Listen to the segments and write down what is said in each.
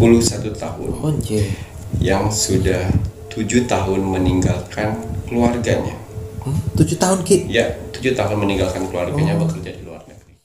tahun. Oh, jee. Yang sudah 7 tahun meninggalkan keluarganya. 7 tahun, Ki? Ya, 7 tahun meninggalkan keluarganya bekerja di luar negeri.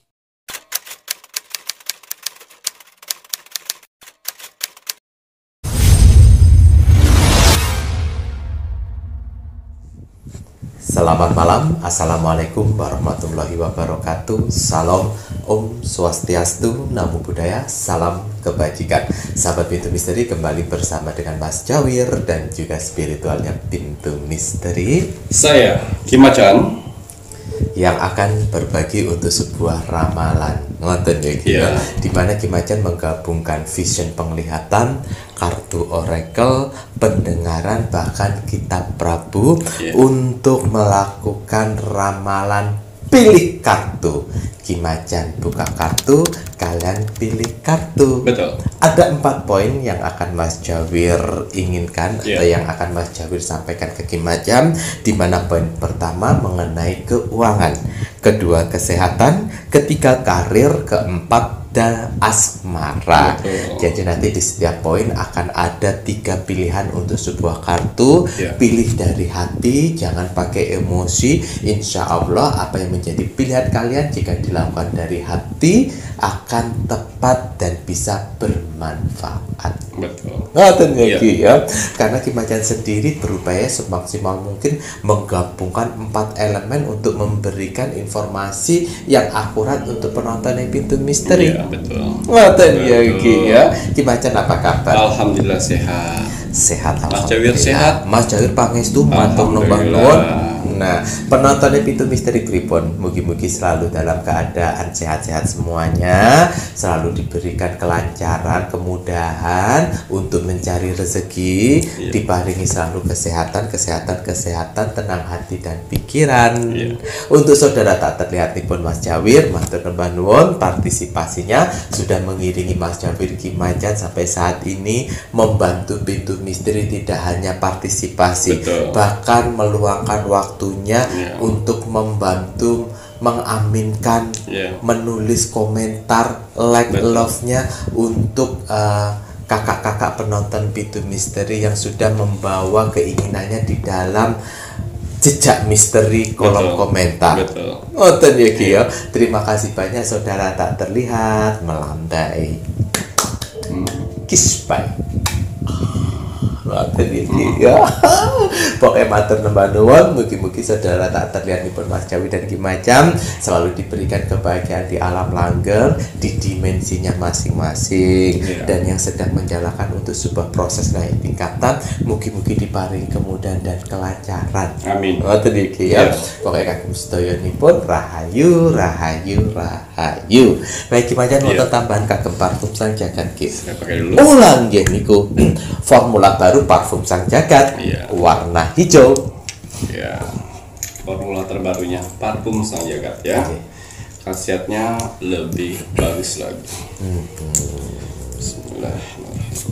Selamat malam, Assalamualaikum warahmatullahi wabarakatuh. Salam, Om Swastiastu, Namo Buddhaya, salam kebajikan. Sahabat Pintu Misteri, kembali bersama dengan Mas Jawir dan juga spiritualnya Pintu Misteri. Saya Kim Macan yang akan berbagi untuk sebuah ramalan. Ngoten ya, Ki. Iya. Di mana Kim Macan menggabungkan vision penglihatan, kartu oracle, pendengaran, bahkan kitab Prabu untuk melakukan ramalan pilih kartu. Kim Macan buka kartu, kalian pilih kartu. Betul. Ada 4 poin yang akan Mas Jawir inginkan atau yang akan Mas Jawir sampaikan ke Kim Macan, di mana poin pertama mengenai keuangan, kedua kesehatan, ketiga karir, keempat dan asmara. Betul. Jadi nanti di setiap poin akan ada 3 pilihan untuk sebuah kartu. Pilih dari hati, jangan pakai emosi. Insya Allah apa yang menjadi pilihan kalian jika dilakukan dari hati akan tepat dan bisa bermanfaat. Betul. Ya. Karena Kim Macan sendiri berupaya semaksimal mungkin menggabungkan 4 elemen untuk memberikan informasi yang akurat untuk penonton yang Pintu Misteri. Iya, betul. Kim Macan apa kabar? Alhamdulillah sehat. Sehat, Mas Jawir sehat. Mas Jawir pangestu matur numbang nuwun. Nah, penontonnya Pintu Misteri pripun, mugi-mugi selalu dalam keadaan sehat-sehat semuanya, selalu diberikan kelancaran, kemudahan untuk mencari rezeki, diparingi selalu kesehatan, tenang hati dan pikiran. Untuk saudara tak terlihat pun Mas Jawir, matur numbang nuwun, partisipasinya sudah mengiringi Mas Jawir Kim Macan sampai saat ini, membantu Pintu Misteri tidak hanya partisipasi, bahkan meluangkan waktunya untuk membantu mengaminkan, menulis komentar, love-nya untuk kakak-kakak penonton Pintu Misteri yang sudah membawa keinginannya di dalam jejak misteri kolom komentar. Terima kasih banyak saudara tak terlihat melandai. Kiss bye. Pokoknya matur nuwun nuwun, mugi-mugi saudara tak terlihat di Mas Jawir dan Kim Macan selalu diberikan kebahagiaan di alam langgeng, di dimensinya masing-masing, dan yang sedang menjalankan untuk sebuah proses naik tingkatan, mugi-mugi diparingi kemudahan dan kelancaran. Amin. Pokoknya kagum sedayanipun rahayu, rahayu, rahayu. Baik Kim Macan, wonten tambahan kagem parfum sang jagat Ki. Saya pakai dulu. Ulang nggih niku. Formula baru parfum sang jagat, warna hijau. Ya, formula terbarunya parfum sang jagat ya. Khasiatnya lebih bagus lagi. Bismillahirrahmanirrahim.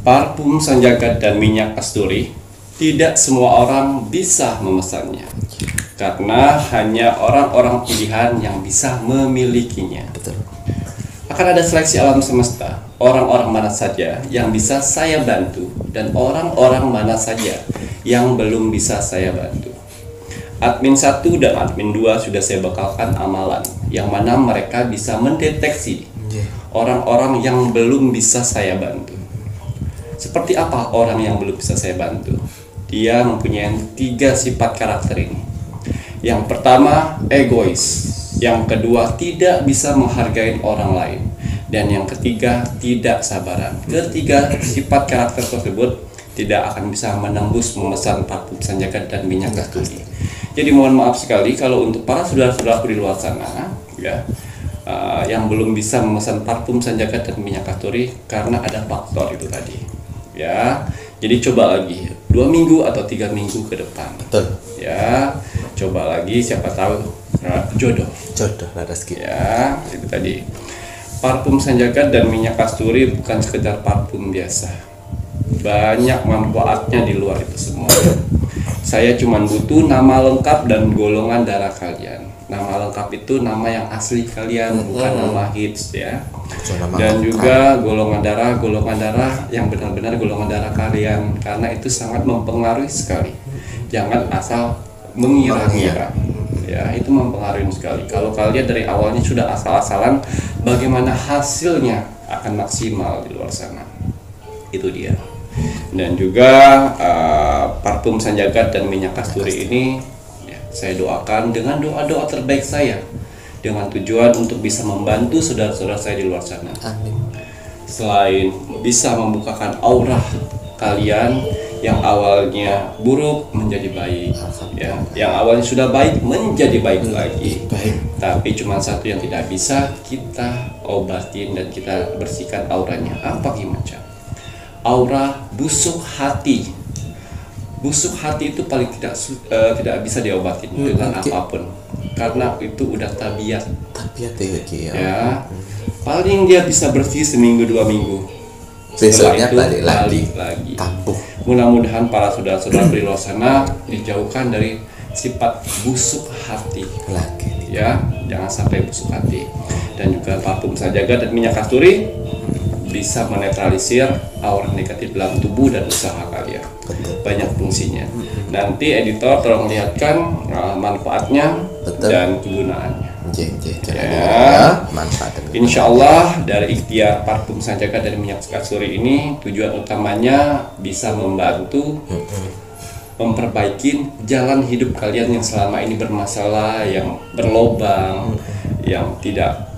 Parfum sang jagat dan minyak kasturi tidak semua orang bisa memesannya, karena hanya orang-orang pilihan yang bisa memilikinya. Akan ada seleksi alam semesta, orang-orang mana saja yang bisa saya bantu dan orang-orang mana saja yang belum bisa saya bantu. Admin 1 dan admin 2 sudah saya bekalkan amalan yang mana mereka bisa mendeteksi orang-orang yang belum bisa saya bantu. Seperti apa orang yang belum bisa saya bantu? Dia mempunyai 3 sifat karakter ini. Yang pertama, egois. Yang kedua, tidak bisa menghargai orang lain. Dan yang ketiga, tidak sabaran. Ketiga sifat karakter tersebut tidak akan bisa menembus memesan parfum sang jagat dan minyak kasturi. Jadi mohon maaf sekali kalau untuk para saudara-saudaraku di luar sana yang belum bisa memesan parfum sang jagat dan minyak kasturi karena ada faktor itu tadi. Jadi coba lagi 2 minggu atau 3 minggu ke depan. Coba lagi, siapa tahu jodoh rezeki. Itu tadi. Parfum sang jagat dan minyak kasturi bukan sekedar parfum biasa. Banyak manfaatnya di luar itu semua. Saya cuma butuh nama lengkap dan golongan darah kalian. Nama lengkap itu nama yang asli kalian, bukan nama hits ya. Dan juga golongan darah yang benar-benar golongan darah kalian, karena itu sangat mempengaruhi sekali. Jangan asal mengira-ngira. Ya, itu mempengaruhi sekali. Kalau kalian dari awalnya sudah asal-asalan, bagaimana hasilnya akan maksimal di luar sana. Itu dia. Dan juga parfum Sanjagat dan minyak kasturi ini saya doakan dengan doa-doa terbaik saya, dengan tujuan untuk bisa membantu saudara-saudara saya di luar sana. Amin. Selain bisa membukakan aura kalian yang awalnya buruk menjadi baik, ya, yang awalnya sudah baik menjadi baik lagi. Tapi cuma satu yang tidak bisa kita obatin dan kita bersihkan auranya. Apa gimana? Aura busuk hati. Busuk hati itu paling tidak bisa diobatin dengan apapun, karena itu udah tabiat ya. Ya, paling dia bisa bersih seminggu 2 minggu. Besoknya balik lagi. Kambuh. Mudah-mudahan para saudara-saudara di luar sana dijauhkan dari sifat busuk hati. Ya, jangan sampai busuk hati. Dan juga parfum Sanjagat dan minyak kasturi bisa menetralisir aura negatif dalam tubuh dan usaha kalian. Banyak fungsinya. Nanti editor tolong lihatkan manfaatnya dan kegunaannya. Ya, manfaat. Insya Allah dari ikhtiar parfum Sanjagat dari minyak kasturi ini tujuan utamanya bisa membantu memperbaiki jalan hidup kalian yang selama ini bermasalah, yang berlobang, yang tidak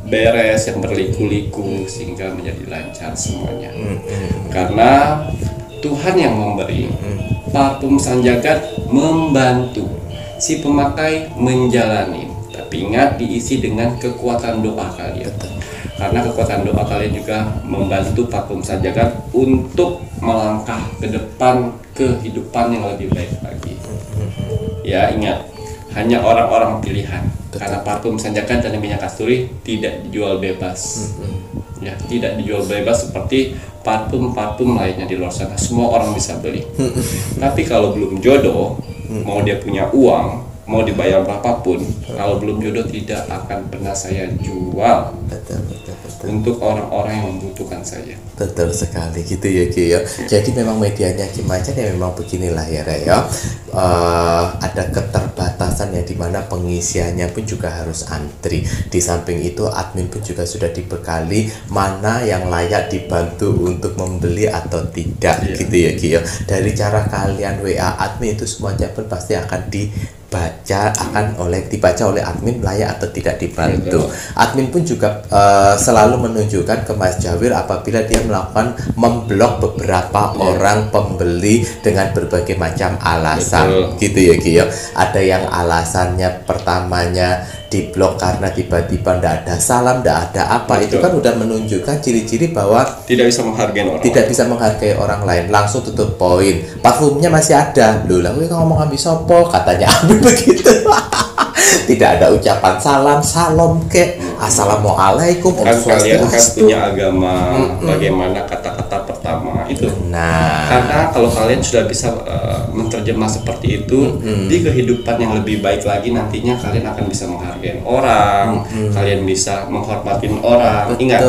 beres, yang berliku-liku, sehingga menjadi lancar semuanya. Karena Tuhan yang memberi, parfum Sanjagat membantu, si pemakai menjalani. Tapi ingat, diisi dengan kekuatan doa kalian. Karena kekuatan doa kalian juga membantu parfum Sanjagat untuk melangkah ke depan kehidupan yang lebih baik lagi. Ya, ingat, hanya orang-orang pilihan. Karena parfum Sanjagat dan minyak kasturi tidak dijual bebas. Ya, tidak dijual bebas seperti parfum-parfum lainnya di luar sana. Semua orang bisa beli. Tapi kalau belum jodoh, mau dia punya uang, mau dibayar berapapun, kalau belum jodoh tidak akan pernah saya jual. Betul. Untuk orang-orang yang membutuhkan saya. Betul sekali gitu ya Ki ya. Jadi memang medianya Ki Macan ya memang beginilah ya Rey ya. Ada keterbatasan ya, dimana pengisiannya pun juga harus antri. Di samping itu admin pun juga sudah dibekali mana yang layak dibantu untuk membeli atau tidak gitu ya Ki ya. Dari cara kalian WA admin itu semuanya pun pasti akan dibaca oleh admin layak atau tidak dibantu. Admin pun juga selalu menunjukkan ke Mas Jawir apabila dia melakukan memblok beberapa orang pembeli dengan berbagai macam alasan. Gitu ya Ki ya. Ada yang alasannya pertamanya diblok karena tiba-tiba ndak ada salam, ndak ada apa. Itu kan udah menunjukkan ciri-ciri bahwa tidak bisa menghargai orang lain. Langsung tutup poin. Parfumnya masih ada. Loh, lah kowe ngomong ambil sopo katanya ambil begitu. Tidak ada ucapan salam ke assalamualaikum. Kan kalian kan punya agama, bagaimana kata-kata pertama itu. Nah, karena kalau kalian sudah bisa menerjemah seperti itu di kehidupan yang lebih baik lagi, nantinya kalian akan bisa menghargai orang, kalian bisa menghormatin orang. Ingat,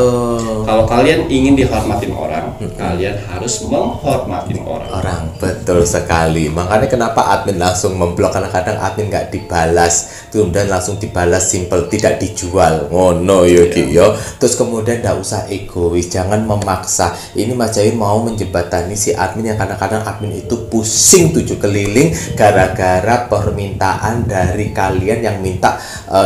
kalau kalian ingin dihormatin orang, kalian harus menghormatin orang. Betul sekali. Makanya kenapa admin langsung memblok, kadang-kadang admin nggak dibalas, kemudian langsung dibalas simple, tidak dijual. Oh no yo Ki yo. Terus kemudian nggak usah egois, jangan memaksa. Ini Mas Jawir mau menjembatani si admin yang kadang-kadang admin itu pusing 7 keliling gara-gara permintaan dari kalian yang minta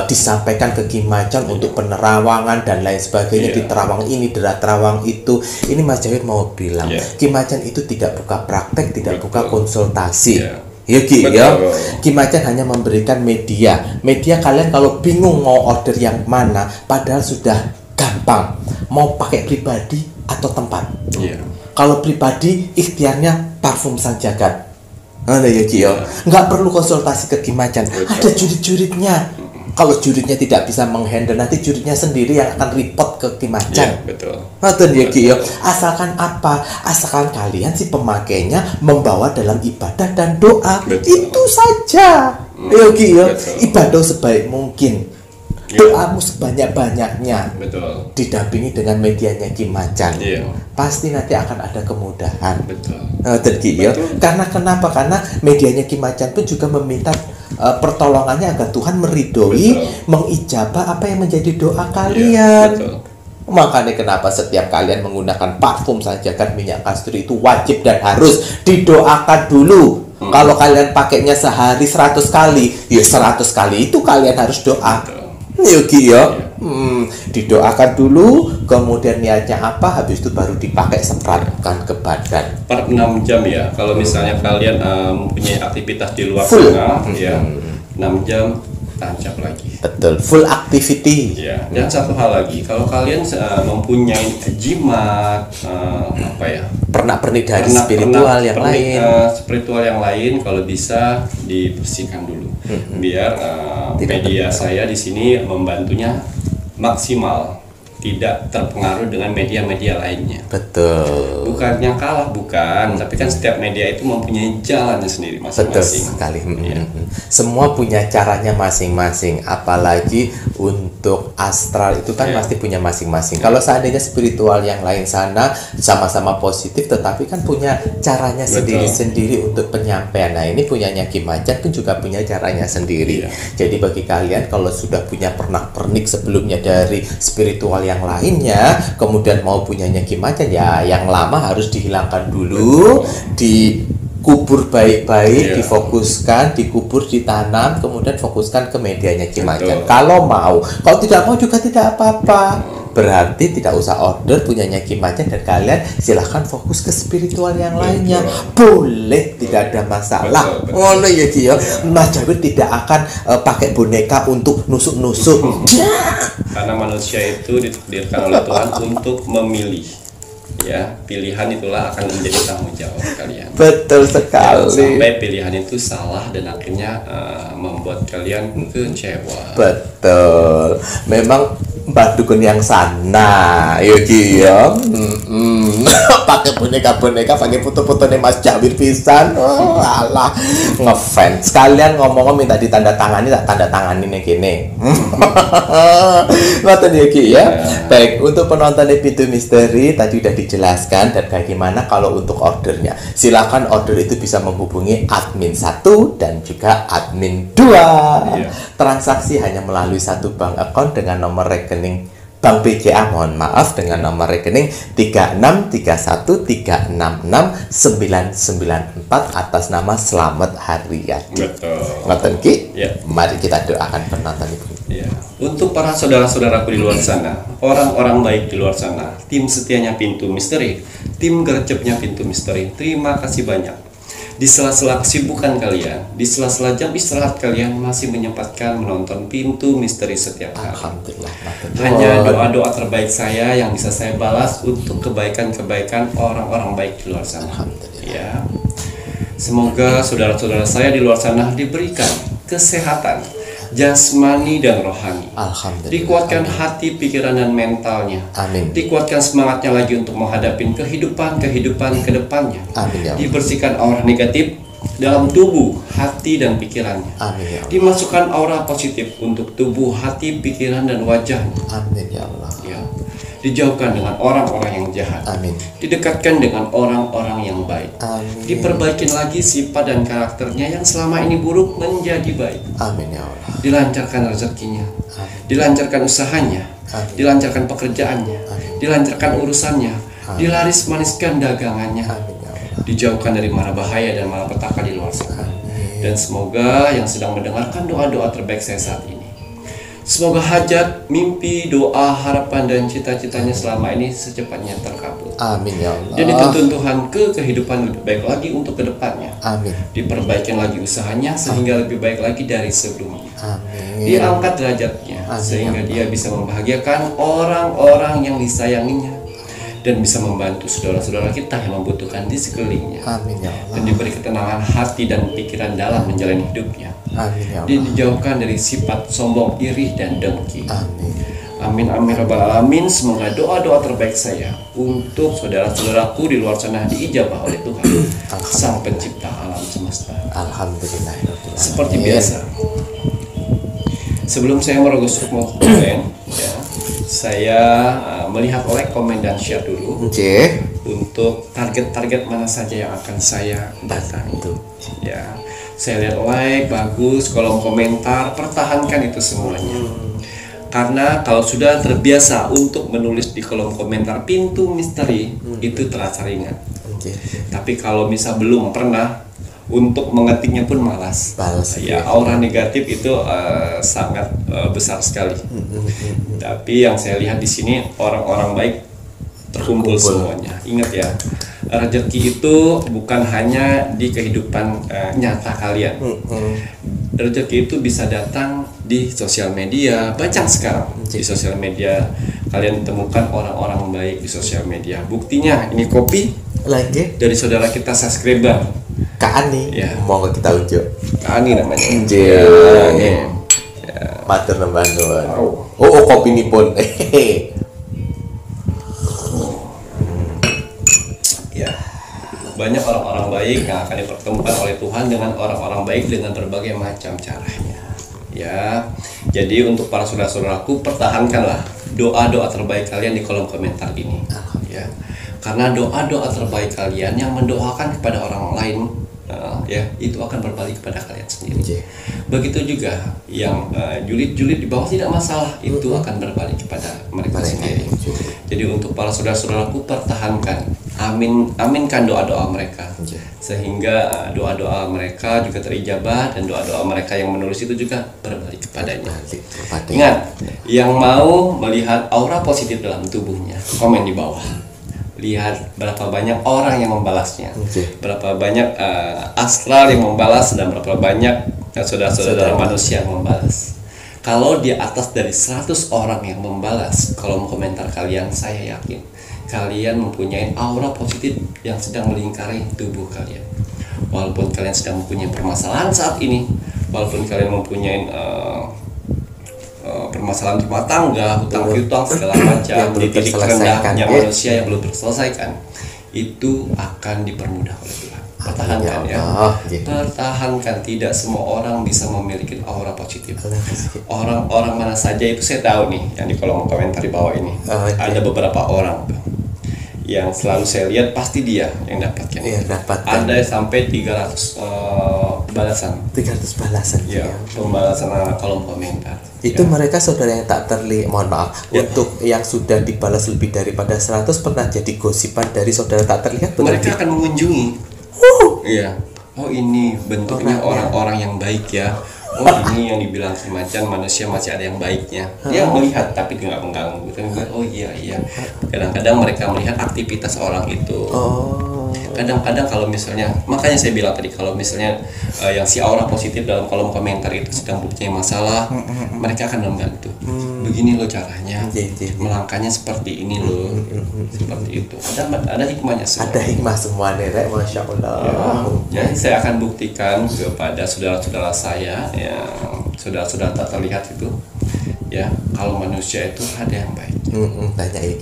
disampaikan ke Ki Macan untuk penerawangan dan lain sebagainya. Di terawang ini, di terawang itu. Ini Mas Jawir mau bilang, Ki Macan itu tidak buka praktek, tidak buka konsultasi. Ya Ki ya. Ki Macan hanya memberikan media. Media kalian kalau bingung mau order yang mana, padahal sudah gampang. Mau pakai pribadi atau tempat. Kalau pribadi ikhtiarnya parfum Sanjagat. Ada ya Ki ya. Nggak perlu konsultasi ke Ki Macan. Ada jurit-juritnya. Kalau juridnya tidak bisa menghandle, nanti juridnya sendiri yang akan report ke Ki Macan. Betul. Ngoten ya Ki ya. Asalkan apa? Asalkan kalian si pemakainya membawa dalam ibadah dan doa. Betul. Itu saja. Ya Ki ya. Betul. Ibadah sebaik mungkin. Doamu sebanyak-banyaknya. Betul. Didampingi dengan medianya Ki Macan. Iya. Pasti nanti akan ada kemudahan. Betul. Ki ya. Betul. Karena kenapa? Karena medianya Ki Macan pun juga meminta pertolongannya agar Tuhan meridhoi, mengijabah apa yang menjadi doa kalian. Betul. Makanya kenapa setiap kalian menggunakan parfum Sanjagad minyak kasturi itu wajib dan harus didoakan dulu. Kalau kalian pakainya sehari 100 kali, ya 100 kali itu kalian harus doa. Yogi ya. Didoakan dulu, kemudian niatnya apa, habis itu baru dipakai semprotkan ke badan. Per 6 jam ya. Kalau misalnya kalian mempunyai aktivitas di luar Full. sana, ya 6 jam tancap lagi. Betul, full activity. Ya. Dan satu hal lagi, kalau kalian mempunyai jimat apa ya? Pernak-pernik dari spiritual yang lain. Spiritual yang lain, kalau bisa dibersihkan dulu, biar media saya di sini membantunya maksimal, tidak terpengaruh dengan media-media lainnya. Betul. Bukannya kalah, bukan, tapi kan setiap media itu mempunyai jalannya sendiri Betul masing-masing. sekali. Semua punya caranya masing-masing. Apalagi untuk astral itu kan pasti punya masing-masing. Kalau seandainya spiritual yang lain sana sama-sama positif, tetapi kan punya caranya sendiri-sendiri untuk penyampaian. Nah ini punyanya Ki Macan pun juga punya caranya sendiri. Jadi bagi kalian kalau sudah punya pernak-pernik sebelumnya dari spiritual yang lainnya, kemudian mau punyanya Ki Macan, ya yang lama harus dihilangkan dulu, dikubur baik-baik, difokuskan, dikubur, ditanam, kemudian fokuskan ke medianya Ki Macan. Kalau mau, kalau tidak mau juga tidak apa-apa. Berarti tidak usah order punyanya Ki Macan dan kalian silahkan fokus ke spiritual yang lainnya. Boleh, tidak ada masalah. Oleh ya Ki ya. Mas Jawir tidak akan pakai boneka untuk nusuk-nusuk. Karena manusia itu ditakdirkan oleh Tuhan untuk memilih. Ya, pilihan itulah akan menjadi tanggung jawab kalian. Betul sekali. Sampai pilihan itu salah dan akhirnya membuat kalian kecewa. Betul. Memang Mbak Dukun yang sana, Yogi ya, pakai boneka-boneka, pakai foto-fotonya Mas Jawir pisan, alah ngefans. Sekalian ngomong minta ditandatangani, tak tanda tanganin yang gini. Ngoten Yogi ya. Baik, untuk penonton Pintu Misteri tadi udah dijelaskan, dan bagaimana kalau untuk ordernya. Silakan order itu bisa menghubungi admin 1 dan juga admin 2. Transaksi hanya melalui satu bank account dengan nomor rekening Bank BCA, mohon maaf, dengan nomor rekening 3631366994 atas nama Selamat Haryadi. Betul. Ngoten Ki? Ya. Mari kita doakan penonton Ibu. Ya. Untuk para saudara-saudaraku di luar sana, orang-orang baik di luar sana, tim setianya Pintu Misteri, tim gercepnya Pintu Misteri, terima kasih banyak. Di sela-sela kesibukan kalian, di sela-sela jam istirahat kalian masih menyempatkan menonton Pintu Misteri setiap hari. Alhamdulillah. Hanya doa-doa terbaik saya yang bisa saya balas untuk kebaikan-kebaikan orang-orang baik di luar sana. Ya. Semoga saudara-saudara saya di luar sana diberikan kesehatan jasmani dan rohani. Alhamdulillah. Dikuatkan hati, pikiran, dan mentalnya. Amin. Dikuatkan semangatnya lagi untuk menghadapi kehidupan ke depannya. Amin ya Allah. Dibersihkan aura negatif dalam tubuh, hati, dan pikirannya. Amin ya Allah. Dimasukkan aura positif untuk tubuh, hati, pikiran, dan wajahnya. Amin ya Allah. Ya. Dijauhkan dengan orang-orang yang jahat. Amin. Didekatkan dengan orang-orang yang baik. Amin. Diperbaikin lagi sifat dan karakternya yang selama ini buruk menjadi baik. Amin ya Allah. Dilancarkan rezekinya, dilancarkan usahanya, dilancarkan pekerjaannya, dilancarkan urusannya, dilaris maniskan dagangannya, dijauhkan dari mara bahaya dan malapetaka di luar sana. Dan semoga yang sedang mendengarkan doa-doa terbaik saya saat ini, semoga hajat, mimpi, doa, harapan, dan cita-citanya selama ini secepatnya terkabul. Amin ya Allah. Dan dituntun Tuhan ke kehidupan lebih baik lagi untuk kedepannya. Amin. Diperbaikin lagi usahanya sehingga lebih baik lagi dari sebelumnya. Amin. Diangkat derajatnya sehingga dia bisa membahagiakan orang-orang yang disayanginya. dan bisa membantu saudara-saudara kita yang membutuhkan di sekelilingnya. Amin ya Allah. Dan diberi ketenangan hati dan pikiran dalam menjalani hidupnya. Amin ya Dan Allah. dijauhkan dari sifat sombong, iri, dan dengki. Amin. Amin amin rabbal alamin. Semoga doa-doa terbaik saya untuk saudara-saudaraku di luar sana diijabah oleh Tuhan, Sang Pencipta alam semesta. Alhamdulillah. Seperti biasa, sebelum saya merogoh sukmo komen, ya, saya melihat like, komen, dan share dulu untuk target-target mana saja yang akan saya datangi. Ya, saya lihat like bagus, kolom komentar, pertahankan itu semuanya. Karena kalau sudah terbiasa untuk menulis di kolom komentar pintu misteri, itu terasa ringan. Tapi kalau misal belum pernah, untuk mengetiknya pun malas. Ya, aura negatif itu sangat besar sekali. Tapi yang saya lihat di sini orang-orang baik terkumpul semuanya. Ingat ya, rezeki itu bukan hanya di kehidupan nyata kalian. Rezeki itu bisa datang di sosial media. Banyak sekarang di sosial media kalian temukan orang-orang baik di sosial media. Buktinya ini kopi lagi dari saudara kita subscriber Kak Ani, ya. mau kita ujuk Kak Ani namanya. Ya. Matur nembang nuwun. Oh, kopi ini pun. Ya, banyak orang-orang baik yang akan dipertemukan oleh Tuhan dengan orang-orang baik dengan berbagai macam caranya. Ya, jadi untuk para saudara-saudaraku, pertahankanlah doa-doa terbaik kalian di kolom komentar ini. Ya, karena doa-doa terbaik kalian yang mendoakan kepada orang lain, ya, itu akan berbalik kepada kalian sendiri. Begitu juga yang julid-julid di bawah tidak masalah, itu akan berbalik kepada mereka sendiri. Jadi untuk para saudara-saudaraku, pertahankan, aminkan doa-doa mereka, sehingga doa-doa mereka juga terijabah, dan doa-doa mereka yang menulis itu juga berbalik kepadanya. Ingat, yang mau melihat aura positif dalam tubuhnya, komen di bawah. Lihat berapa banyak orang yang membalasnya, berapa banyak astral yang membalas, dan berapa banyak saudara-saudara manusia yang membalas. Kalau di atas dari 100 orang yang membalas kolom komentar kalian, saya yakin kalian mempunyai aura positif yang sedang melingkari tubuh kalian. Walaupun kalian sedang mempunyai permasalahan saat ini, walaupun kalian mempunyai permasalahan rumah tangga, hutang piutang segala macam, di titik rendahnya manusia yang belum terselesaikan, itu akan dipermudah oleh Tuhan. Pertahankan ya, pertahankan. Tidak semua orang bisa memiliki aura positif. Orang-orang mana saja itu saya tahu nih, yang di kolom komentar di bawah ini ada beberapa orang yang selalu saya lihat pasti dia yang dapatkan. Ada sampai 300 balasan. 300 balasan. Ya, pembalasan kolom komentar. Itu mereka saudara yang tak terlihat, mohon maaf, untuk yang sudah dibalas lebih daripada 100 pernah jadi gosipan dari saudara tak terlihat. Mereka akan mengunjungi. Iya. Oh, ini bentuknya orang-orang yang baik ya. Oh, ini yang dibilang semacam manusia masih ada yang baiknya. Dia melihat tapi tidak mengganggu. Oh iya. Kadang-kadang mereka melihat aktivitas orang itu. Kadang-kadang kalau misalnya, makanya saya bilang tadi, kalau misalnya yang si aura positif dalam kolom komentar itu sedang mempunyai masalah, mereka akan membantu. Begini loh caranya, melangkahnya seperti ini loh, seperti itu. Ada hikmahnya semua. Ada hikmah semua nih, Masya Allah. Ya, saya akan buktikan kepada saudara-saudara saya, ya, saudara-saudara tak terlihat itu, ya, kalau manusia itu ada yang baik.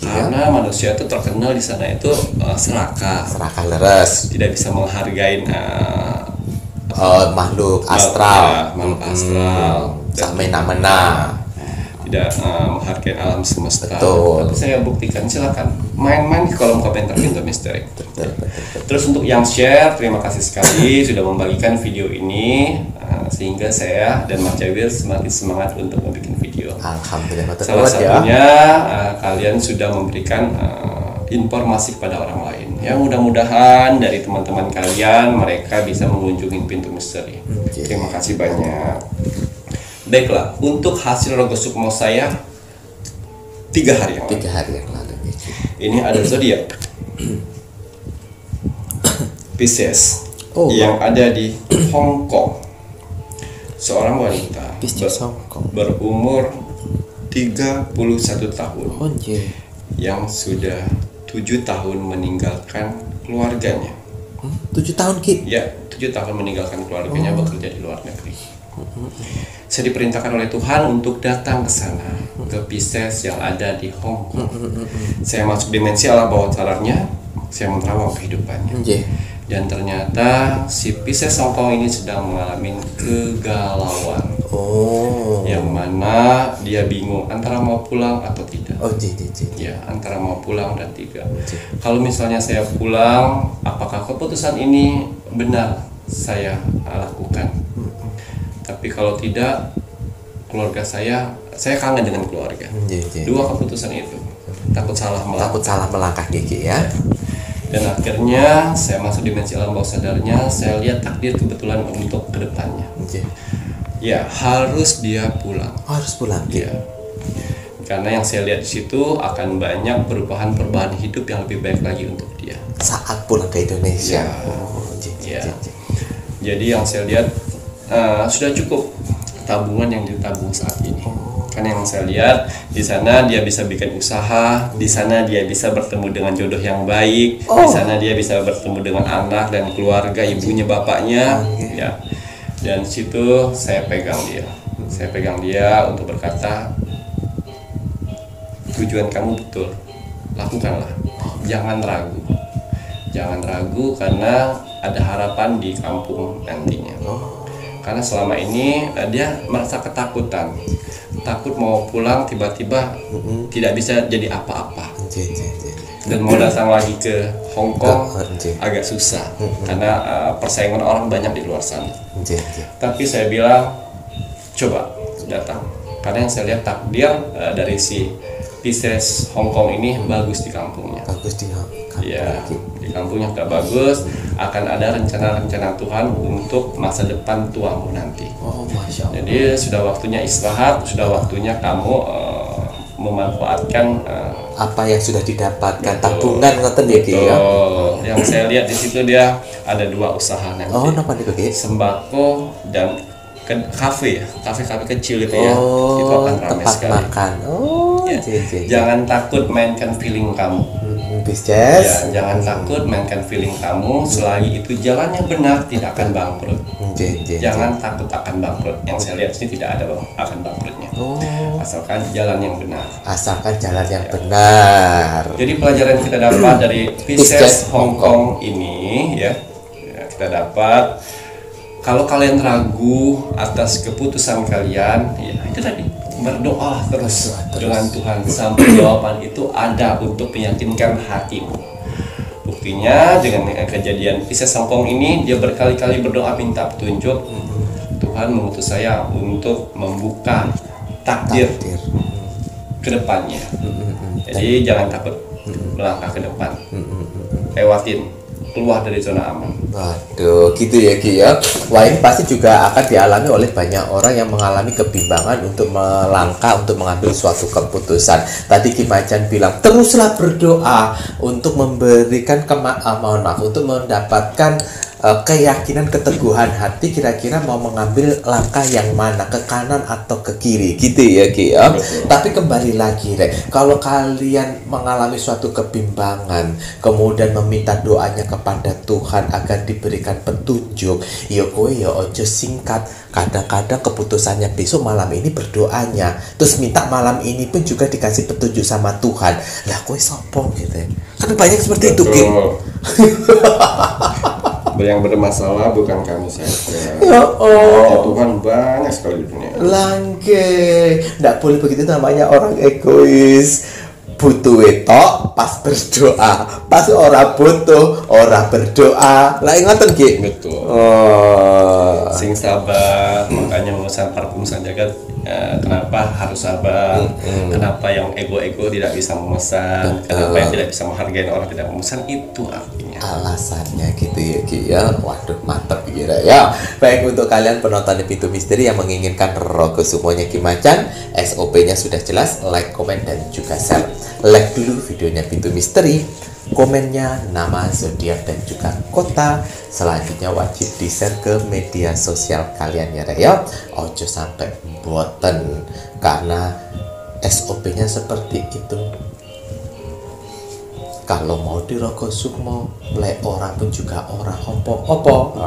Karena manusia itu terkenal di sana itu serakah leres, tidak bisa menghargai makhluk astral, semena-mena, tidak menghargai alam semesta. Tapi saya buktikan, silakan main-main di kolom komentar Pintu Misteri. Terus untuk yang share, terima kasih sekali sudah membagikan video ini, sehingga saya dan Mas Jawir semakin semangat untuk membuat video. Alhamdulillah. Salah satunya kalian sudah memberikan informasi kepada orang lain. Ya, mudah-mudahan dari teman-teman kalian mereka bisa mengunjungi Pintu Misteri. Terima kasih banyak. Baiklah, untuk hasil rogo sukmo saya 3 hari yang lalu. Ini ada zodiak Pisces yang ada di Hong Kong. Seorang wanita berumur 31 tahun yang sudah 7 tahun meninggalkan keluarganya. 7 tahun Ki? Ya, 7 tahun meninggalkan keluarganya bekerja di luar negeri. Saya diperintahkan oleh Tuhan untuk datang ke sana, ke Pisces yang ada di Hong Kong. Saya masuk dimensi alam bawah sadarnya, saya menerawang kehidupannya. Dan ternyata si Pisces Hong Kong ini sedang mengalami kegalauan. Yang mana dia bingung antara mau pulang atau tidak. Ya, antara mau pulang dan tidak. Kalau misalnya saya pulang, apakah keputusan ini benar saya lakukan? Tapi kalau tidak, keluarga saya kangen dengan keluarga. Dua keputusan itu. Takut salah melangkah Gigi ya. Dan akhirnya saya masuk dimensi alam bawah sadarnya, saya lihat takdir kebetulan untuk kedepannya. Ya, harus dia pulang. Harus pulang. Ya. Karena yang saya lihat di situ akan banyak perubahan hidup yang lebih baik lagi untuk dia. Saat pulang ke Indonesia. Jadi yang saya lihat sudah cukup tabungan yang ditabung saat ini. Karena yang saya lihat di sana dia bisa bikin usaha, di sana dia bisa bertemu dengan jodoh yang baik, di sana dia bisa bertemu dengan anak dan keluarga, ibunya, bapaknya, ya. Dan situ saya pegang dia untuk berkata, tujuan kamu betul, lakukanlah, jangan ragu karena ada harapan di kampung nantinya. Karena selama ini dia merasa ketakutan, takut mau pulang tiba-tiba tidak bisa jadi apa-apa, dan mau datang lagi ke Hong Kong agak susah karena persaingan orang banyak di luar sana. Tapi saya bilang coba datang, karena yang saya lihat takdir dari si Pisces Hong Kong ini bagus di kampungnya. Ya, di kampungnya udah bagus, akan ada rencana-rencana Tuhan untuk masa depan tuamu nanti. Masya Allah. Jadi sudah waktunya istirahat, sudah waktunya kamu memanfaatkan apa yang sudah didapatkan, tabungan ngoten ya Ki ya. Yang saya lihat di situ dia ada 2 usaha nanti. Napa niku Ki? Sembako dan kafe kecil itu ya. Itu akan ramai tempat sekali. Makan. Jangan takut mainkan feeling kamu. Pisces. Ya, jangan takut mainkan feeling kamu, selagi itu jalannya benar tidak akan bangkrut. Jangan takut akan bangkrut. Yang saya lihat sini tidak ada akan bangkrutnya. Asalkan jalan yang benar. Benar. Jadi pelajaran kita dapat dari Pisces Hong Kong ini ya, kita dapat kalau kalian ragu atas keputusan kalian, ya itu tadi, berdoa terus dengan Tuhan sampai jawaban itu ada untuk meyakinkan hatimu. Buktinya dengan kejadian Pisces Hong Kong ini, dia berkali-kali berdoa minta petunjuk. Tuhan mengutus saya untuk membuka takdir ke depannya. Jadi jangan takut melangkah ke depan. Lewatin, keluar dari zona aman. Waduh, gitu ya Ki ya. Wah, ini pasti juga akan dialami oleh banyak orang yang mengalami kebimbangan untuk melangkah, untuk mengambil suatu keputusan. Tadi Ki Macan bilang, teruslah berdoa untuk memberikan untuk mendapatkan keyakinan, keteguhan hati, kira-kira mau mengambil langkah yang mana, ke kanan atau ke kiri, gitu ya Ki ya. Tapi kembali lagi kalau kalian mengalami suatu kebimbangan, kemudian meminta doanya kepada Tuhan agar diberikan petunjuk, ya kowe ya ojo singkat. Kadang-kadang keputusannya besok malam ini berdoanya, terus minta malam ini pun juga dikasih petunjuk sama Tuhan. Lah kowe sopong gitu ya. Kan banyak seperti itu Ki. Yang bermasalah bukan kamu saja. Ya Tuhan banyak sekali di dunia. Langke, nggak boleh begitu, namanya orang egois. Butuh tok pas berdoa, pas orang butuh orang berdoa. Lah ingatkan Ki. Betul. Sing sabar, makanya memesan parfum Sanjagat. Kenapa harus sabar? Kenapa yang ego-ego tidak bisa memesan? Kenapa yang tidak bisa menghargai orang tidak memesan? Itu artinya. Alasannya gitu ya Ki ya. Waduh, mantap kira ya. Baik, untuk kalian penonton Pintu Misteri yang menginginkan rogo semuanya Ki Macan, SOP-nya sudah jelas, like, komen, dan juga share. Like dulu videonya Pintu Misteri, komennya nama, zodiak, dan juga kota. Selanjutnya wajib di-share ke media sosial kalian ya Rek ya. Ojo sampai boten, karena SOP-nya seperti itu. Kalau mau di Rogo Sukmo, lek ora pun juga ora opo-opo.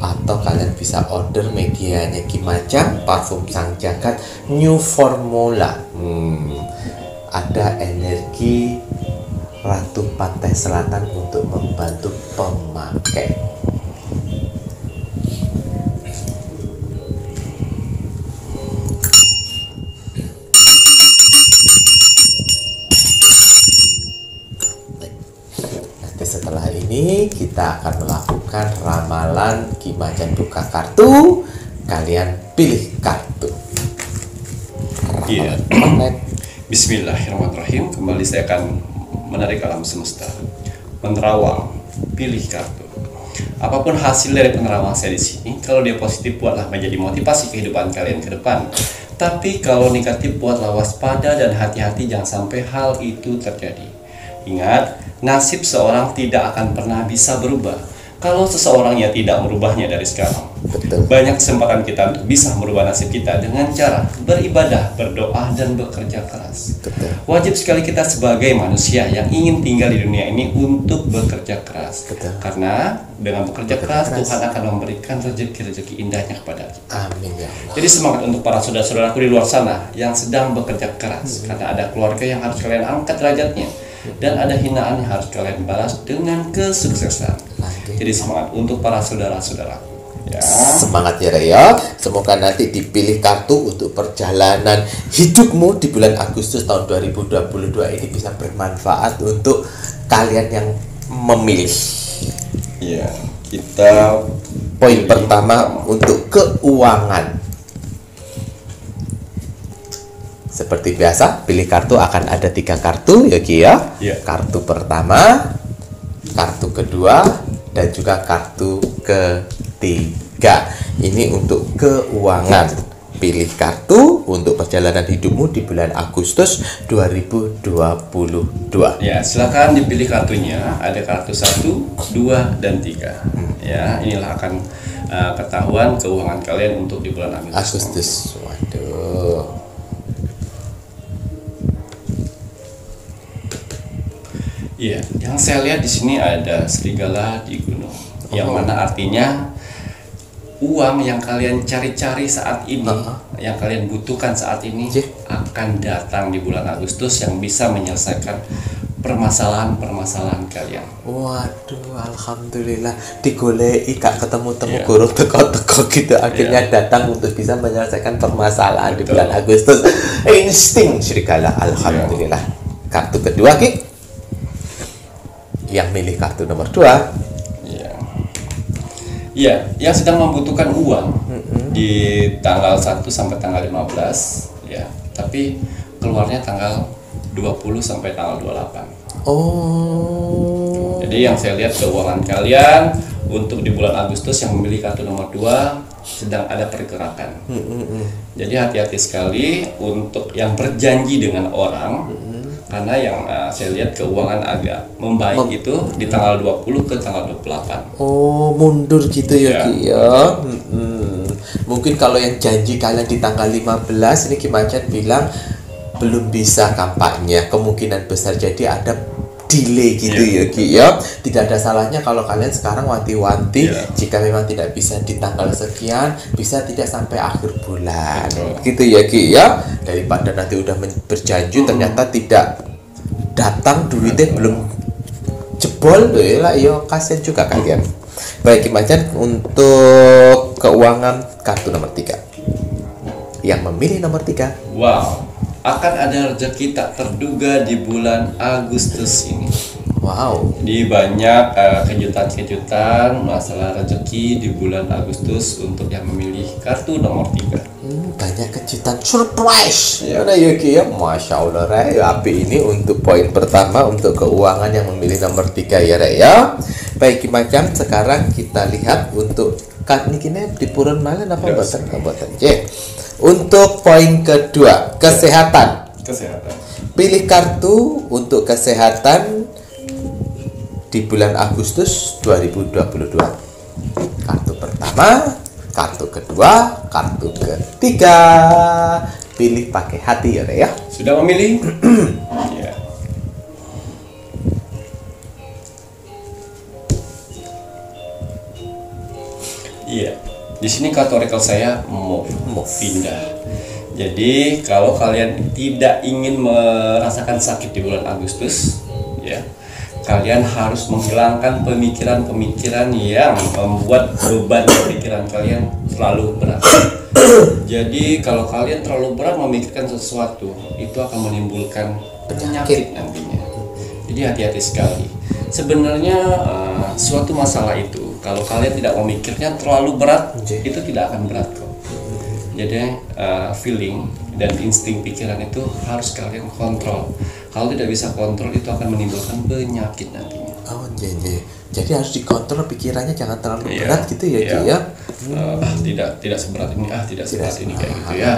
Atau kalian bisa order medianya Kimacang, parfum Sang Jagat New Formula. Ada energi Ratu Pantai Selatan untuk membantu pemakai. Nanti setelah ini kita akan melakukan ramalan Kimacang buka kartu. Kalian pilih kartu. Iya. Bismillahirrahmanirrahim. Kembali saya akan menarik alam semesta, menerawang, pilih kartu. Apapun hasil dari penerawang saya di sini, kalau dia positif buatlah menjadi motivasi kehidupan kalian ke depan. Tapi kalau negatif buatlah waspada dan hati-hati jangan sampai hal itu terjadi. Ingat, nasib seorang tidak akan pernah bisa berubah kalau seseorang yang tidak merubahnya dari sekarang. Betul. Banyak kesempatan kita untuk bisa merubah nasib kita dengan cara beribadah, berdoa, dan bekerja keras. Betul. Wajib sekali kita sebagai manusia yang ingin tinggal di dunia ini untuk bekerja keras. Betul. Karena dengan bekerja keras, Tuhan akan memberikan rezeki-rezeki indahnya kepada kita. Amin ya Allah. Jadi semangat untuk para saudara-saudaraku di luar sana yang sedang bekerja keras. Karena ada keluarga yang harus kalian angkat derajatnya. Dan ada hinaan yang harus kalian balas dengan kesuksesan. Jadi semangat untuk para saudara-saudaraku. Ya. Semangat ya Raya. Semoga nanti dipilih kartu untuk perjalanan hidupmu di bulan Agustus tahun 2022 ini bisa bermanfaat untuk kalian yang memilih. Ya, kita Poin pertama untuk keuangan. Seperti biasa, pilih kartu akan ada 3 kartu ya Ki ya. Iya. Kartu pertama, kartu kedua, dan juga kartu ketiga. Ini untuk keuangan. Pilih kartu untuk perjalanan hidupmu di bulan Agustus 2022. Ya, silakan dipilih kartunya. Ada kartu 1, 2, dan 3. Ya, inilah akan ketahuan keuangan kalian untuk di bulan Agustus. Waduh. Iya, yang saya lihat di sini ada serigala di gunung, yang mana artinya uang yang kalian cari-cari saat ini, yang kalian butuhkan saat ini, akan datang di bulan Agustus yang bisa menyelesaikan permasalahan-permasalahan kalian. Waduh, alhamdulillah digoleki gak ketemu-temu guru teko-teko gitu akhirnya datang untuk bisa menyelesaikan permasalahan di bulan Agustus. Insting serigala, alhamdulillah. Kartu kedua Ki. Yang milih kartu nomor 2. Iya, yang sedang membutuhkan uang di tanggal 1 sampai tanggal 15 ya, tapi keluarnya tanggal 20 sampai tanggal 28. Oh. Jadi yang saya lihat keuangan kalian untuk di bulan Agustus yang memilih kartu nomor 2 sedang ada pergerakan. Jadi hati-hati sekali untuk yang berjanji dengan orang. Karena yang saya lihat keuangan agak membaik itu di tanggal 20 ke tanggal 28. Oh, mundur gitu ya Ki ya. Mungkin kalau yang janji kalian di tanggal 15 ini Kimacang bilang belum bisa kampanye, kemungkinan besar jadi ada delay gitu ya Ki ya. Tidak ada salahnya kalau kalian sekarang wanti-wanti jika memang tidak bisa di tanggal sekian, bisa tidak sampai akhir bulan. Gitu ya Ki ya. Daripada nanti udah berjanji ternyata tidak datang duitnya belum jebol lah yo, kasihan juga kalian. Baik Kimacang untuk keuangan kartu nomor 3. Yang memilih nomor 3. Wow, akan ada rezeki tak terduga di bulan Agustus ini. Wow. Jadi banyak kejutan-kejutan masalah rezeki di bulan Agustus untuk yang memilih kartu nomor 3. Banyak kejutan surprise. Ya udah Yuki ya, Masya Allah Rey. Api ini untuk poin pertama untuk keuangan yang memilih nomor 3 ya Rey ya. Baik Kimacang, sekarang kita lihat untuk kartu ini di purun malah apa buatan. Untuk poin kedua, kesehatan. Pilih kartu untuk kesehatan di bulan Agustus 2022. Kartu pertama, kartu kedua, kartu ketiga. Pilih pakai hati ya, ya. Sudah memilih? Ya. Iya. Di sini kartu oracle saya move, pindah. Jadi kalau kalian tidak ingin merasakan sakit di bulan Agustus, ya, kalian harus menghilangkan pemikiran-pemikiran yang membuat beban pikiran kalian terlalu berat. Jadi kalau kalian terlalu berat memikirkan sesuatu, itu akan menimbulkan penyakit nantinya. Jadi hati-hati sekali. Sebenarnya suatu masalah itu, kalau kalian tidak memikirnya terlalu berat, itu tidak akan berat kok. Jadi feeling dan insting pikiran itu harus kalian kontrol. Kalau tidak bisa kontrol, itu akan menimbulkan penyakit nantinya. Oh, jadi harus dikontrol pikirannya, jangan terlalu berat gitu ya, Ki ya. Tidak seberat ini, tidak seberat ini kayak gitu ya.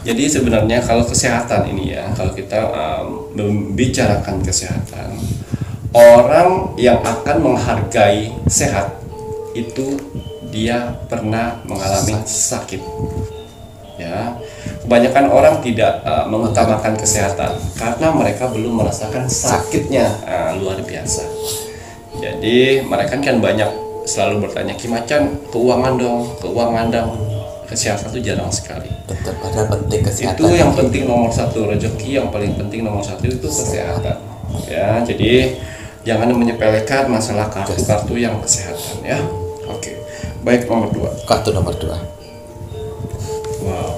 Jadi sebenarnya kalau kesehatan ini ya, kalau kita membicarakan kesehatan, orang yang akan menghargai sehat itu dia pernah mengalami sakit. Ya, kebanyakan orang tidak mengutamakan kesehatan karena mereka belum merasakan sakitnya luar biasa. Jadi mereka kan banyak selalu bertanya, Ki Macan, keuangan dong. Kesehatan itu jarang sekali. Betul, padahal penting kesehatan. Itu yang penting nomor satu, rezeki yang paling penting nomor satu itu kesehatan. Ya, jadi jangan menyepelekan masalah kartu-kartu yang kesehatan ya. Oke. Baik, nomor 2. Kartu nomor 2. Wow.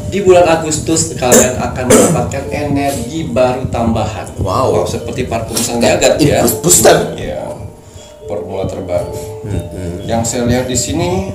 Di bulan Agustus kalian akan mendapatkan energi baru tambahan. Wow. Seperti parfum sang jagat ya. Booster. Ya. Formula terbaru. Yang saya lihat di sini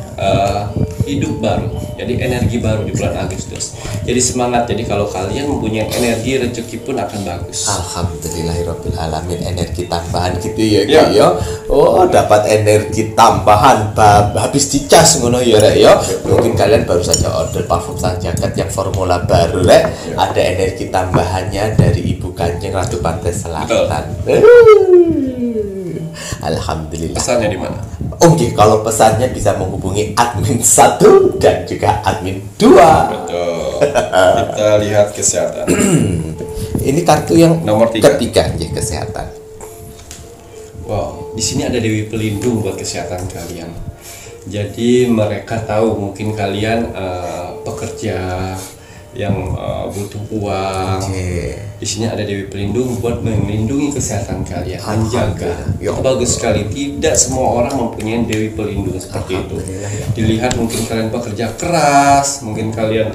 hidup baru. Jadi energi baru di bulan Agustus. Jadi semangat. Jadi kalau kalian mempunyai energi, rezeki pun akan bagus. Alhamdulillahirabbil alamin, energi tambahan gitu ya, Ki ya. Oh, dapat energi tambahan habis dicas ngono ya, Rek ya. Mungkin kalian baru saja order parfum sang jagat yang formula baru, Rek. Ada energi tambahannya dari Ibu Kanjeng Ratu Pantai Selatan. Alhamdulillah. Pesannya di mana? Oke, kalau pesannya bisa menghubungi admin 1 dan juga admin 2. Betul. Kita lihat kesehatan. Ini kartu yang nomor 3. Ketiga, ya, kesehatan. Wow, di sini ada Dewi Pelindung buat kesehatan kalian. Jadi mereka tahu mungkin kalian pekerja yang butuh uang. Di sini ada Dewi Pelindung buat melindungi kesehatan kalian, menjaga. Itu bagus sekali. Tidak semua orang mempunyai Dewi Pelindung seperti itu. Dilihat mungkin kalian pekerja keras, mungkin kalian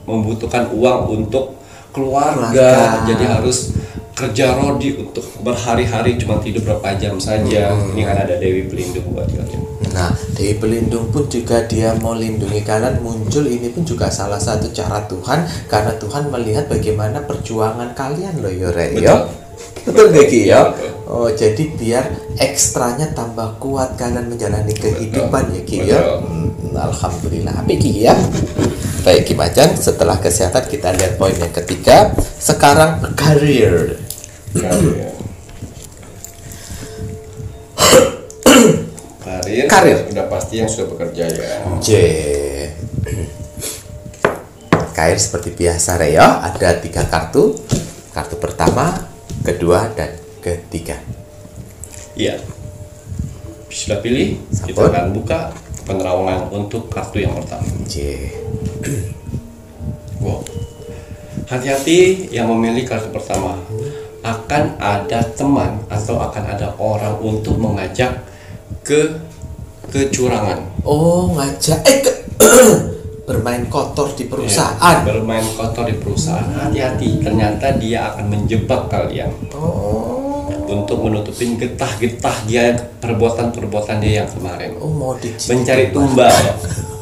membutuhkan uang untuk keluarga, jadi harus kerja rodi untuk berhari-hari cuma tidur berapa jam saja. Ini kan ada Dewi Pelindung buat kalian. Nah, Dewi Pelindung pun juga dia mau lindungi kalian. Muncul ini pun juga salah satu cara Tuhan, karena Tuhan melihat bagaimana perjuangan kalian loh, ya, Rek. Betul gak, Ki ya? Oh, jadi biar ekstranya tambah kuat kalian menjalani kehidupan ya, Ki ya. Alhamdulillah. Apa Ki ya? Baik, Ki Macan, setelah kesehatan kita lihat poin yang ketiga. Sekarang karir. Karir udah pasti yang sudah bekerja ya. Karir seperti biasa, Rek ya. Ada 3 kartu. Kartu pertama, kedua, dan ketiga. Iya. Sudah pilih. Kita akan buka penerawangan untuk kartu yang pertama. Wow. Hati-hati yang memilih kartu pertama. Akan ada teman atau akan ada orang untuk mengajak ke kecurangan. Oh, ngajak bermain kotor di perusahaan. Ya, bermain kotor di perusahaan. Hati-hati, ternyata dia akan menjebak kalian. Untuk menutupin getah-getah dia, perbuatan-perbuatan dia yang kemarin. Mau mencari tumbal.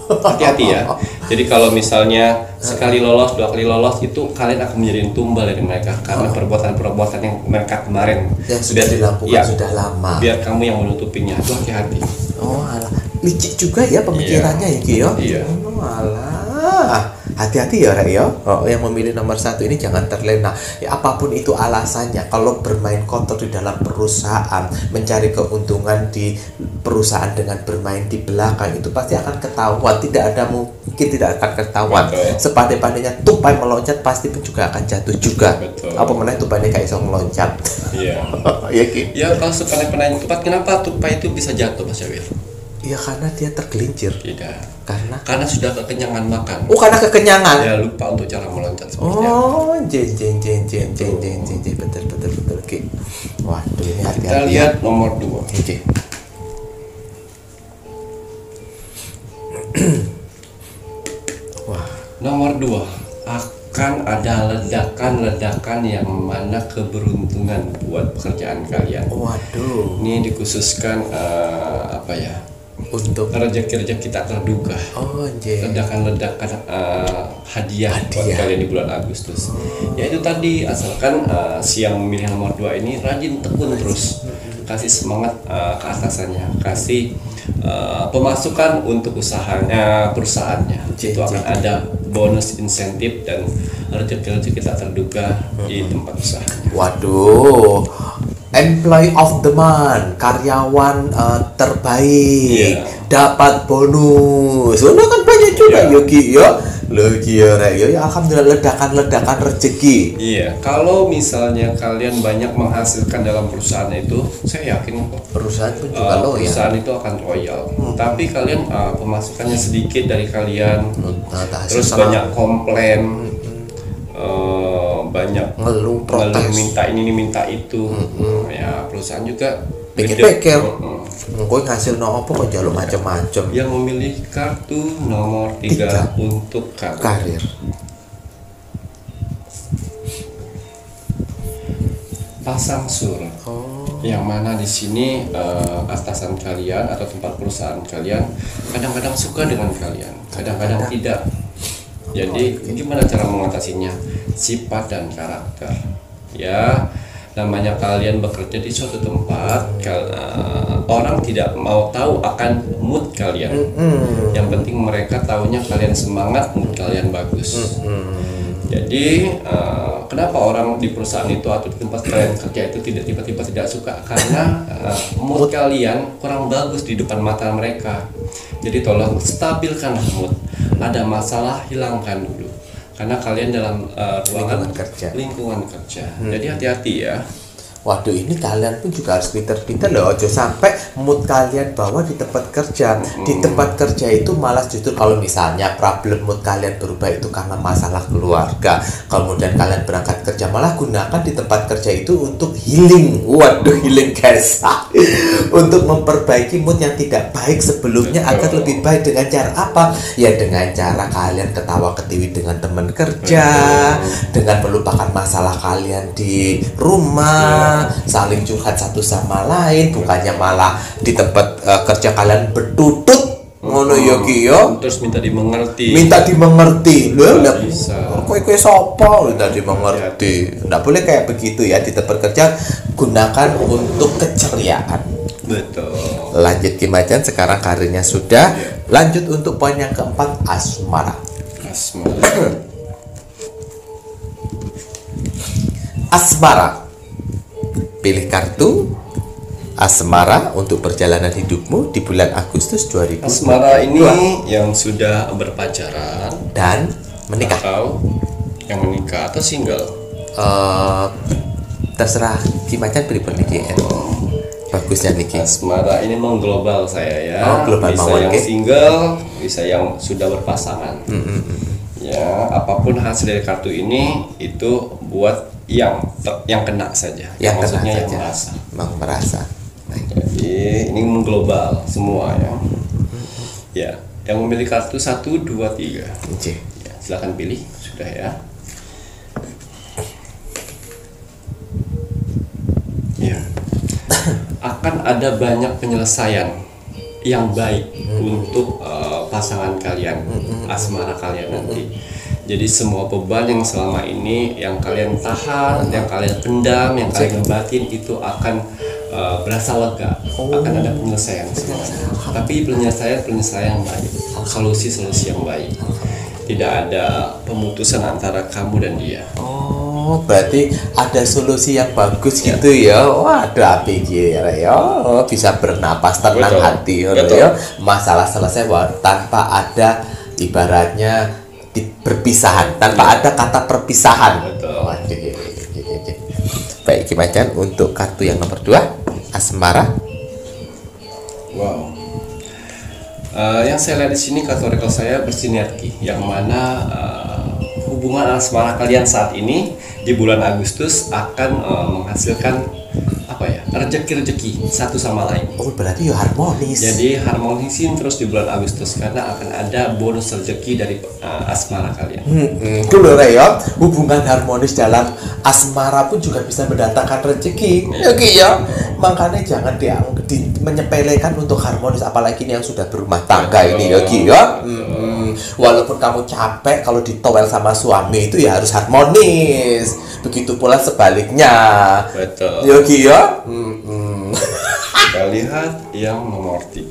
Hati-hati ya. Jadi kalau misalnya sekali lolos, 2 kali lolos, itu kalian akan menjadi tumbal dari mereka karena perbuatan-perbuatan yang mereka kemarin yang sudah dilakukan sudah lama. Biar kamu yang menutupinya. Itu hati-hati. Oh, alah. Licik juga ya pemikirannya ya, Ki ya. Oh, alah. Hati-hati ya, Rek ya. Yang memilih nomor 1 ini jangan terlena. Ya, apapun itu alasannya, kalau bermain kotor di dalam perusahaan, mencari keuntungan di perusahaan dengan bermain di belakang, itu pasti akan ketahuan. Mungkin tidak akan ketahuan. Sepandai-pandainya tupai meloncat pasti pun juga akan jatuh juga. Apa mana tupainya kayak iso meloncat. Iya. Iya, Ki. Ya, kalau sepandai-pandainya tupai, kenapa tupai itu bisa jatuh, Mas Syawir? Ya karena dia tergelincir. Tidak. Karena sudah kekenyangan makan. Oh, karena kekenyangan. Ya lupa untuk cara meloncat seperti apa. Oh, betul. Oke. Waduh, ini hati-hati. Kita lihat nomor 2. Oke. Wah, nomor 2, akan ada ledakan-ledakan yang mana keberuntungan buat pekerjaan kalian. Waduh. Ini dikhususkan apa ya? Untuk rezeki-rezeki tak terduga. Ledakan-ledakan hadiah buat kalian di bulan Agustus. Ya itu tadi, asalkan si yang memilih nomor 2 ini rajin tekun terus, kasih semangat ke atasannya, kasih pemasukan untuk usahanya, perusahaannya. Itu akan ada bonus insentif dan rezeki-rezeki tak terduga di tempat usahanya. Waduh, employee of the month, karyawan terbaik, dapat bonus. Oh, kan banyak juga Yogi ya. Alhamdulillah, ledakan rezeki. Iya, kalau misalnya kalian banyak menghasilkan dalam perusahaan itu, saya yakin kok perusahaan pun juga perusahaan itu akan loyal. Tapi kalian pemasukannya sedikit dari kalian, terus banyak komplain, banyak ngeluh, protes, minta ini minta itu, ya perusahaan juga pikir-pikir gue ngasih apa kok jalur macam-macam. Yang memilih kartu nomor 3 untuk karir. Pasang surut. Yang mana di sini atasan kalian atau tempat perusahaan kalian kadang-kadang suka dengan kalian, kadang-kadang tidak. Jadi gimana cara mengatasinya? Sifat dan karakter. Ya, namanya kalian bekerja di suatu tempat, orang tidak mau tahu akan mood kalian. Yang penting mereka tahunya kalian semangat, mood kalian bagus. Jadi kenapa orang di perusahaan itu atau di tempat kalian kerja itu tiba-tiba tidak suka? Karena mood kalian kurang bagus di depan mata mereka. Jadi tolong stabilkan mood. Ada masalah, hilangkan dulu. Karena kalian dalam lingkungan kerja. Jadi hati-hati ya. Waduh, ini kalian pun juga harus pinter-pinter loh, jangan sampai mood kalian bawa di tempat kerja. Di tempat kerja itu malah justru kalau misalnya problem mood kalian berubah itu karena masalah keluarga, kemudian kalian berangkat kerja, malah gunakan di tempat kerja itu untuk healing. Waduh, healing guys. Untuk memperbaiki mood yang tidak baik sebelumnya agar lebih baik. Dengan cara apa? Ya dengan cara kalian ketawa ketiwi dengan teman kerja, dengan melupakan masalah kalian di rumah, saling curhat satu sama lain, bukannya malah di tempat kerja kalian bertutut ngono Yogi yo, terus minta dimengerti loh, kue sopo minta dimengerti. Nggak boleh kayak begitu ya di tempat kerja. Gunakan untuk keceriaan. Betul. Lanjut Kimacan, sekarang karirnya sudah. Lanjut untuk poin yang keempat, asmara. Asmara. Pilih kartu asmara untuk perjalanan hidupmu di bulan Agustus 2022. Asmara ini yang sudah berpacaran dan menikah, atau yang menikah atau single. Terserah Kimacan pribun niki. Bagusnya niki. Asmara ini mengglobal saya ya. Global bisa yang single, bisa yang sudah berpasangan. Ya, apapun hasil dari kartu ini itu buat yang kena saja. Yang maksudnya kena yang saja. Merasa. Jadi ini mengglobal semua ya. Ya, yang memilih kartu 1, 2, 3. Ya, silakan pilih, sudah ya. Ya. Akan ada banyak penyelesaian yang baik untuk pasangan kalian, asmara kalian nanti. Jadi semua beban yang selama ini yang kalian tahan, yang kalian pendam, yang kalian batin itu akan berasa lega. Akan ada penyelesaian semuanya. Tapi penyelesaian yang baik, solusi yang baik. Tidak ada pemutusan antara kamu dan dia. Oh, berarti ada solusi yang bagus gitu ya. Wah, ada pikir ya. Bisa bernapas tenang hati ya. Masalah selesai tanpa ada ibaratnya perpisahan, tanpa ada kata perpisahan. Betul. Baik Kimacan, untuk kartu yang nomor 2 asmara. Wow. Yang saya lihat di sini kategori saya bersinergi, yang mana hubungan asmara kalian saat ini di bulan Agustus akan menghasilkan apa ya, rezeki satu sama lain. Oh, berarti ya harmonis. Jadi harmonisin terus di bulan Agustus karena akan ada bonus rezeki dari asmara kalian. Itu loh ya, hubungan harmonis dalam asmara pun juga bisa mendatangkan rezeki. Ya Ki ya. Makanya jangan menyepelekan untuk harmonis, apalagi ini yang sudah berumah tangga ini ya Ki ya. Walaupun kamu capek, kalau ditowel sama suami itu ya harus harmonis. Begitu pula sebaliknya. Betul. Ya Ki ya. Kita lihat yang nomor 3.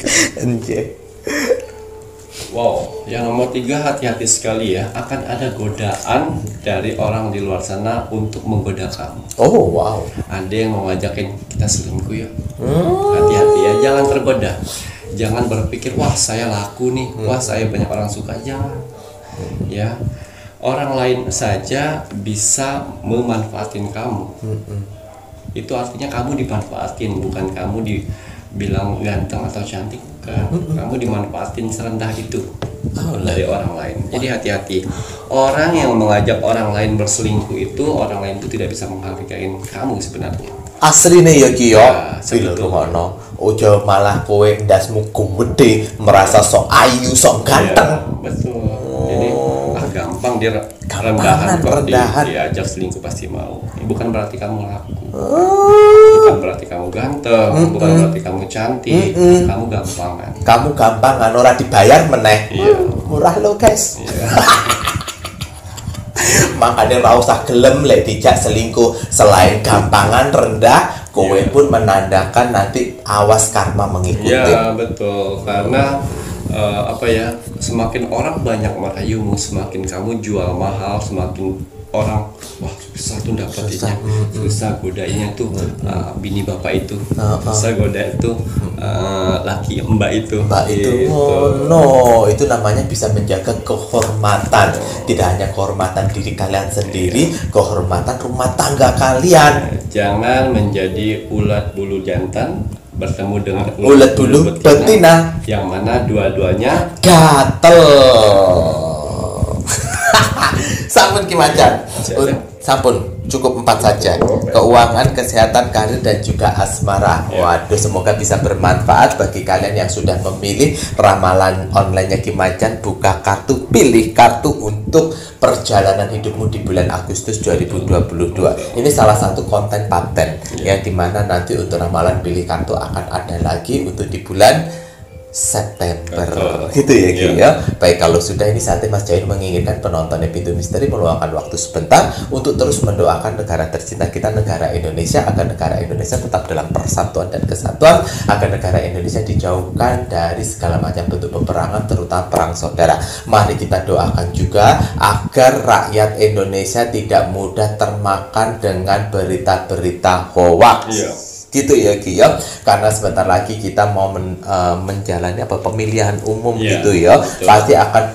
Wow, yang nomor 3 hati-hati sekali ya. Akan ada godaan dari orang di luar sana untuk menggoda kamu. Oh wow. Ada yang mau ngajakin kita selingkuh ya. Hati-hati ya, jangan tergoda. Jangan berpikir wah saya laku nih, wah saya banyak orang suka. Jangan. Ya, orang lain saja bisa memanfaatin kamu. Itu artinya kamu dimanfaatin, bukan kamu dibilang ganteng atau cantik, bukan. Kamu dimanfaatin serendah itu dari orang lain. Jadi hati-hati. Orang yang mengajak orang lain berselingkuh itu, orang lain itu tidak bisa menghargai kamu sebenarnya. Asli nih ya Ki ya. Betul. Ngono. Ojo malah kowe ndasmu gede, merasa sok ayu, sok ganteng. Ya, betul. Jadi gampang dia Gampangan, rendahan. diajak selingkuh pasti mau. Bukan berarti kamu laku. Bukan berarti kamu ganteng, bukan berarti kamu cantik. Kamu gampangan. Kamu gampangan, ora dibayar meneh. Iya. Murah lo guys. Iya. Makanya ora usah gelem lek dijak selingkuh. Selain gampangan, rendah, kowe pun menandakan nanti awas karma mengikuti. Ya betul, karena apa ya, semakin orang banyak merayumu, semakin kamu jual mahal, semakin orang wah susah tuh dapetinnya, susah godainya tuh bini bapak itu, susah goda itu laki mbak itu. Gitu. No, itu namanya bisa menjaga kehormatan, tidak hanya kehormatan diri kalian sendiri, kehormatan rumah tangga kalian. Jangan menjadi ulat bulu jantan bertemu dengan ulat bulu betina, yang mana dua-duanya gatel. Sampun Ki Macan. Sampun, cukup 4 saja. Keuangan, kesehatan, karir, dan juga asmara. Waduh, semoga bisa bermanfaat bagi kalian yang sudah memilih ramalan online-nya Ki Macan. Buka kartu, pilih kartu untuk perjalanan hidupmu di bulan Agustus 2022. Ini salah satu konten paten yang dimana nanti untuk ramalan pilih kartu akan ada lagi untuk di bulan September. Gitu ya Ki ya. Baik, kalau sudah ini saatnya Mas Jain menginginkan penontonnya Pintu Misteri meluangkan waktu sebentar untuk terus mendoakan negara tercinta kita, negara Indonesia, agar negara Indonesia tetap dalam persatuan dan kesatuan, agar negara Indonesia dijauhkan dari segala macam bentuk peperangan, terutama perang saudara. Mari kita doakan juga agar rakyat Indonesia tidak mudah termakan dengan berita-berita hoax. Gitu ya Ki ya, karena sebentar lagi kita mau menjalani pemilihan umum gitu ya, betul. Pasti akan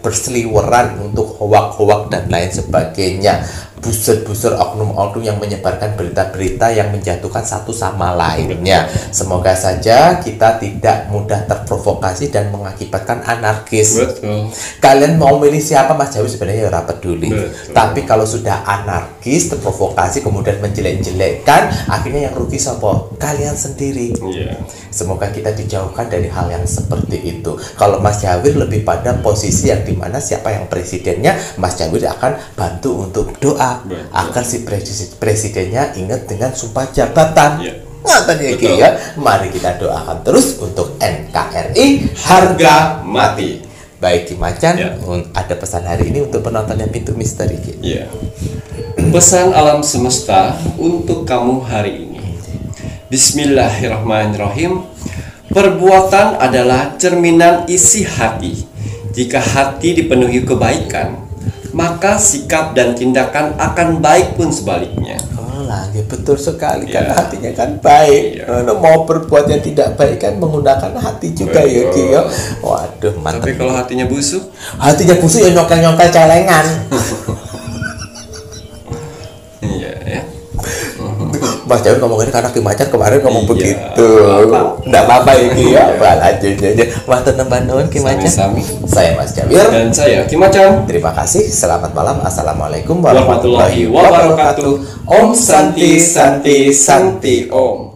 berseliweran untuk hoak-hoak dan lain sebagainya, buser-buser oknum-oknum yang menyebarkan berita-berita yang menjatuhkan satu sama lainnya. Semoga saja kita tidak mudah terprovokasi dan mengakibatkan anarkis. Betul. Kalian mau milih siapa Mas Jawi sebenarnya ya peduli. Tapi kalau sudah anarkis, terprovokasi, kemudian menjelek-jelekkan, akhirnya yang rugi siapa? Kalian sendiri. Semoga kita dijauhkan dari hal yang seperti itu. Kalau Mas Jawir lebih pada posisi yang dimana siapa yang presidennya, Mas Jawir akan bantu untuk doa agar si presidennya ingat dengan sumpah jabatan. Ngapain ya Ki ya? Mari kita doakan terus untuk NKRI harga mati. Baik Ki Macan, ada pesan hari ini untuk penontonnya Pintu Misteri Ki. Pesan alam semesta untuk kamu hari ini. Bismillahirrahmanirrahim. Perbuatan adalah cerminan isi hati. Jika hati dipenuhi kebaikan, maka sikap dan tindakan akan baik pun sebaliknya. Lagi betul sekali kan, hatinya kan baik. Mau berbuat yang tidak baik kan menggunakan hati juga ya Ki ya. Waduh, mantap. Tapi kalau hatinya busuk? Hatinya busuk ya nyokel-nyokel celengan. Mas Jawir ngomongin karena Ki Macan kemarin ngomong Iya, begitu. apa? Nggak apa-apa ini ya. Lanjutnya. Matur nembah nuwun Ki Macan. Sami-sami. Saya Mas Jawir. Dan saya Ki Macan. Terima kasih. Selamat malam. Assalamualaikum Warahmatullahi wabarakatuh. Om Santi Santi Santi Om.